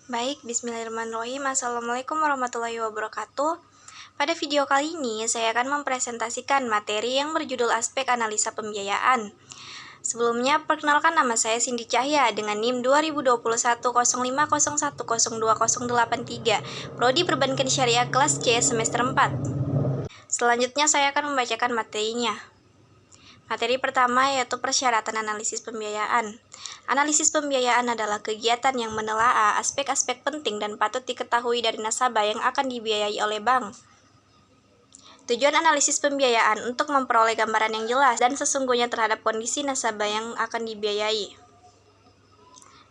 Baik, bismillahirrahmanirrahim. Assalamualaikum warahmatullahi wabarakatuh. Pada video kali ini, saya akan mempresentasikan materi yang berjudul aspek analisa pembiayaan. Sebelumnya, perkenalkan nama saya Cindy Cahya dengan NIM 20210501020083, Prodi Perbankan Syariah kelas C semester 4. Selanjutnya, saya akan membacakan materinya. Materi pertama yaitu persyaratan analisis pembiayaan. Analisis pembiayaan adalah kegiatan yang menelaah aspek-aspek penting dan patut diketahui dari nasabah yang akan dibiayai oleh bank. Tujuan analisis pembiayaan untuk memperoleh gambaran yang jelas dan sesungguhnya terhadap kondisi nasabah yang akan dibiayai.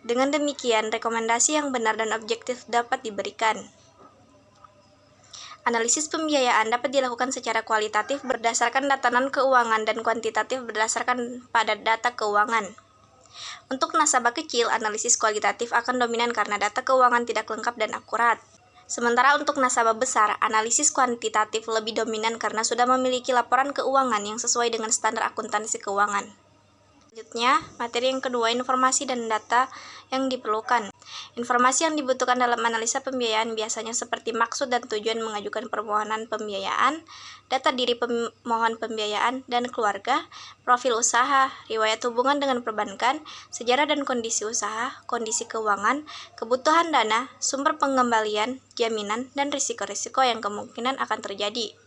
Dengan demikian, rekomendasi yang benar dan objektif dapat diberikan. Analisis pembiayaan dapat dilakukan secara kualitatif berdasarkan tatanan keuangan dan kuantitatif berdasarkan pada data keuangan. Untuk nasabah kecil, analisis kualitatif akan dominan karena data keuangan tidak lengkap dan akurat. Sementara untuk nasabah besar, analisis kuantitatif lebih dominan karena sudah memiliki laporan keuangan yang sesuai dengan standar akuntansi keuangan. Selanjutnya, materi yang kedua, informasi dan data yang diperlukan. Informasi yang dibutuhkan dalam analisa pembiayaan biasanya seperti maksud dan tujuan mengajukan permohonan pembiayaan, data diri pemohon pembiayaan dan keluarga, profil usaha, riwayat hubungan dengan perbankan, sejarah dan kondisi usaha, kondisi keuangan, kebutuhan dana, sumber pengembalian, jaminan, dan risiko-risiko yang kemungkinan akan terjadi.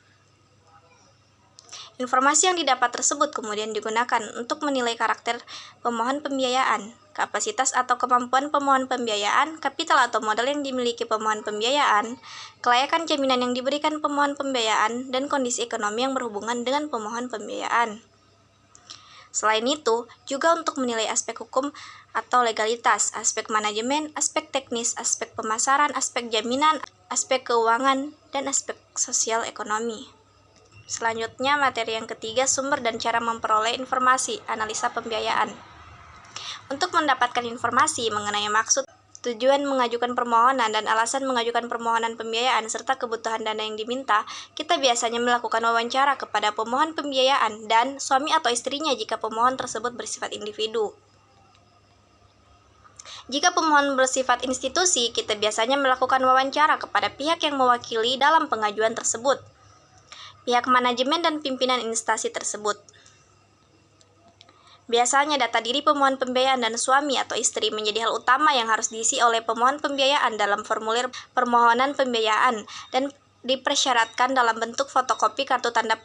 Informasi yang didapat tersebut kemudian digunakan untuk menilai karakter pemohon pembiayaan, kapasitas atau kemampuan pemohon pembiayaan, kapital atau modal yang dimiliki pemohon pembiayaan, kelayakan jaminan yang diberikan pemohon pembiayaan, dan kondisi ekonomi yang berhubungan dengan pemohon pembiayaan. Selain itu, juga untuk menilai aspek hukum atau legalitas, aspek manajemen, aspek teknis, aspek pemasaran, aspek jaminan, aspek keuangan, dan aspek sosial ekonomi. Selanjutnya, materi yang ketiga, sumber dan cara memperoleh informasi, analisa pembiayaan. Untuk mendapatkan informasi mengenai maksud, tujuan mengajukan permohonan, dan alasan mengajukan permohonan pembiayaan, serta kebutuhan dana yang diminta, kita biasanya melakukan wawancara kepada pemohon pembiayaan dan suami atau istrinya jika pemohon tersebut bersifat individu. Jika pemohon bersifat institusi, kita biasanya melakukan wawancara kepada pihak yang mewakili dalam pengajuan tersebut, pihak manajemen dan pimpinan instansi tersebut. Biasanya data diri pemohon pembiayaan dan suami atau istri menjadi hal utama yang harus diisi oleh pemohon pembiayaan dalam formulir permohonan pembiayaan dan dipersyaratkan dalam bentuk fotokopi kartu tanda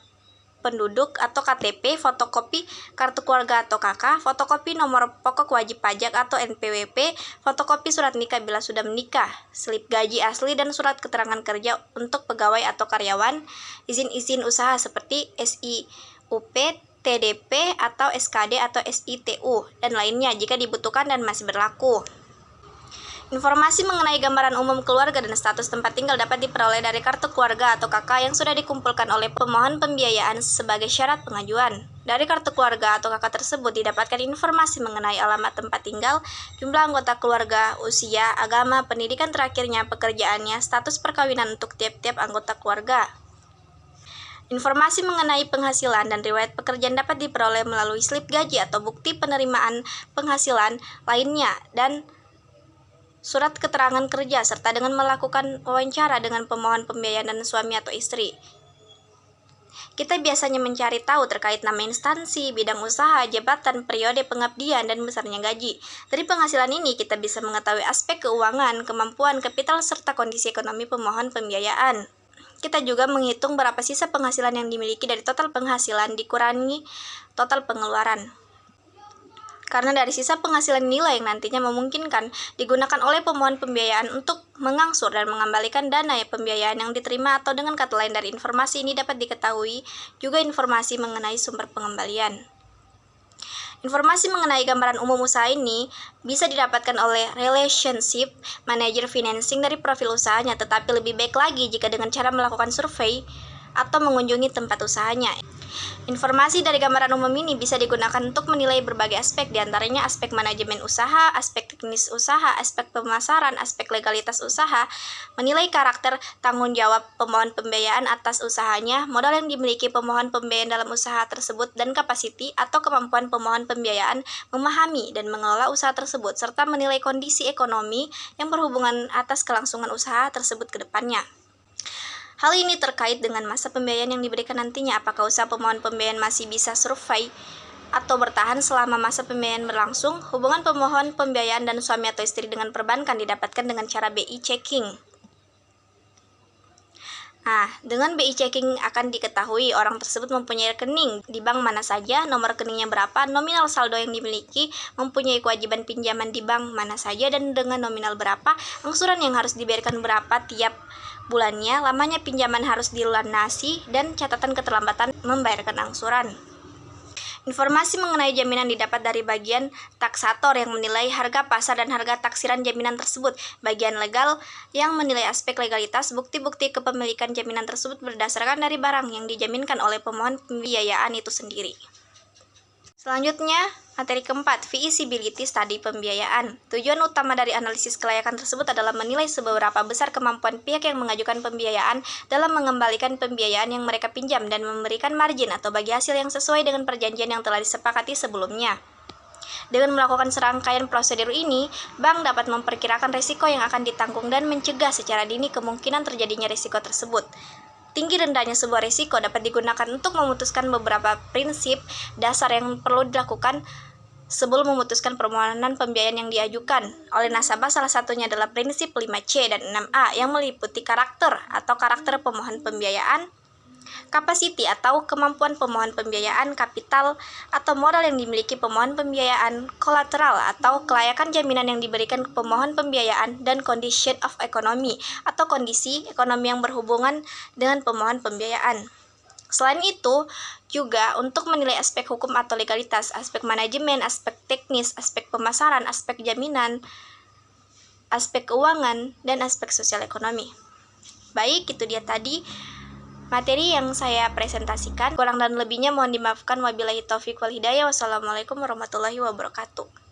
penduduk atau KTP, fotokopi kartu keluarga atau KK, fotokopi nomor pokok wajib pajak atau NPWP, fotokopi surat nikah bila sudah menikah, slip gaji asli dan surat keterangan kerja untuk pegawai atau karyawan, izin-izin usaha seperti SIUP, TDP atau SKD atau SITU, dan lainnya jika dibutuhkan dan masih berlaku. Informasi mengenai gambaran umum keluarga dan status tempat tinggal dapat diperoleh dari kartu keluarga atau KK yang sudah dikumpulkan oleh pemohon pembiayaan sebagai syarat pengajuan. Dari kartu keluarga atau KK tersebut didapatkan informasi mengenai alamat tempat tinggal, jumlah anggota keluarga, usia, agama, pendidikan terakhirnya, pekerjaannya, status perkawinan untuk tiap-tiap anggota keluarga. Informasi mengenai penghasilan dan riwayat pekerjaan dapat diperoleh melalui slip gaji atau bukti penerimaan penghasilan lainnya dan surat keterangan kerja, serta dengan melakukan wawancara dengan pemohon pembiayaan dan suami atau istri. Kita biasanya mencari tahu terkait nama instansi, bidang usaha, jabatan, periode pengabdian, dan besarnya gaji. Dari penghasilan ini, kita bisa mengetahui aspek keuangan, kemampuan, kapital, serta kondisi ekonomi pemohon pembiayaan. Kita juga menghitung berapa sisa penghasilan yang dimiliki dari total penghasilan dikurangi total pengeluaran. Karena dari sisa penghasilan nilai yang nantinya memungkinkan digunakan oleh pemohon pembiayaan untuk mengangsur dan mengembalikan dana pembiayaan yang diterima, atau dengan kata lain dari informasi ini dapat diketahui juga informasi mengenai sumber pengembalian. Informasi mengenai gambaran umum usaha ini bisa didapatkan oleh relationship manager financing dari profil usahanya, tetapi lebih baik lagi jika dengan cara melakukan survei atau mengunjungi tempat usahanya. Informasi dari gambaran umum ini bisa digunakan untuk menilai berbagai aspek, diantaranya aspek manajemen usaha, aspek teknis usaha, aspek pemasaran, aspek legalitas usaha, menilai karakter tanggung jawab pemohon pembiayaan atas usahanya, modal yang dimiliki pemohon pembiayaan dalam usaha tersebut, dan kapasiti atau kemampuan pemohon pembiayaan memahami dan mengelola usaha tersebut, serta menilai kondisi ekonomi yang berhubungan atas kelangsungan usaha tersebut ke depannya. Hal ini terkait dengan masa pembiayaan yang diberikan nantinya, apakah usaha pemohon pembiayaan masih bisa survive atau bertahan selama masa pembiayaan berlangsung. Hubungan pemohon pembiayaan dan suami atau istri dengan perbankan didapatkan dengan cara BI checking. Nah, dengan BI checking akan diketahui orang tersebut mempunyai rekening di bank mana saja, nomor rekeningnya berapa, nominal saldo yang dimiliki, mempunyai kewajiban pinjaman di bank mana saja, dan dengan nominal berapa, angsuran yang harus dibayarkan berapa tiap bulannya, lamanya pinjaman harus dilunasi, dan catatan keterlambatan membayarkan angsuran. Informasi mengenai jaminan didapat dari bagian taksator yang menilai harga pasar dan harga taksiran jaminan tersebut. Bagian legal yang menilai aspek legalitas, bukti-bukti kepemilikan jaminan tersebut berdasarkan dari barang yang dijaminkan oleh pemohon pembiayaan itu sendiri. Selanjutnya, materi keempat, feasibility study pembiayaan. Tujuan utama dari analisis kelayakan tersebut adalah menilai seberapa besar kemampuan pihak yang mengajukan pembiayaan dalam mengembalikan pembiayaan yang mereka pinjam dan memberikan margin atau bagi hasil yang sesuai dengan perjanjian yang telah disepakati sebelumnya. Dengan melakukan serangkaian prosedur ini, bank dapat memperkirakan risiko yang akan ditanggung dan mencegah secara dini kemungkinan terjadinya risiko tersebut. Tinggi rendahnya sebuah risiko dapat digunakan untuk memutuskan beberapa prinsip dasar yang perlu dilakukan sebelum memutuskan permohonan pembiayaan yang diajukan oleh nasabah. Salah satunya adalah prinsip 5C dan 6A yang meliputi karakter atau karakter pemohon pembiayaan, capacity atau kemampuan pemohon pembiayaan, kapital atau modal yang dimiliki pemohon pembiayaan, collateral atau kelayakan jaminan yang diberikan pemohon pembiayaan, dan condition of economy atau kondisi ekonomi yang berhubungan dengan pemohon pembiayaan. Selain itu, juga untuk menilai aspek hukum atau legalitas, aspek manajemen, aspek teknis, aspek pemasaran, aspek jaminan, aspek keuangan, dan aspek sosial ekonomi. Baik, itu dia tadi materi yang saya presentasikan. Kurang dan lebihnya mohon dimaafkan. Wabillahi taufiq wal hidayah. Wassalamualaikum warahmatullahi wabarakatuh.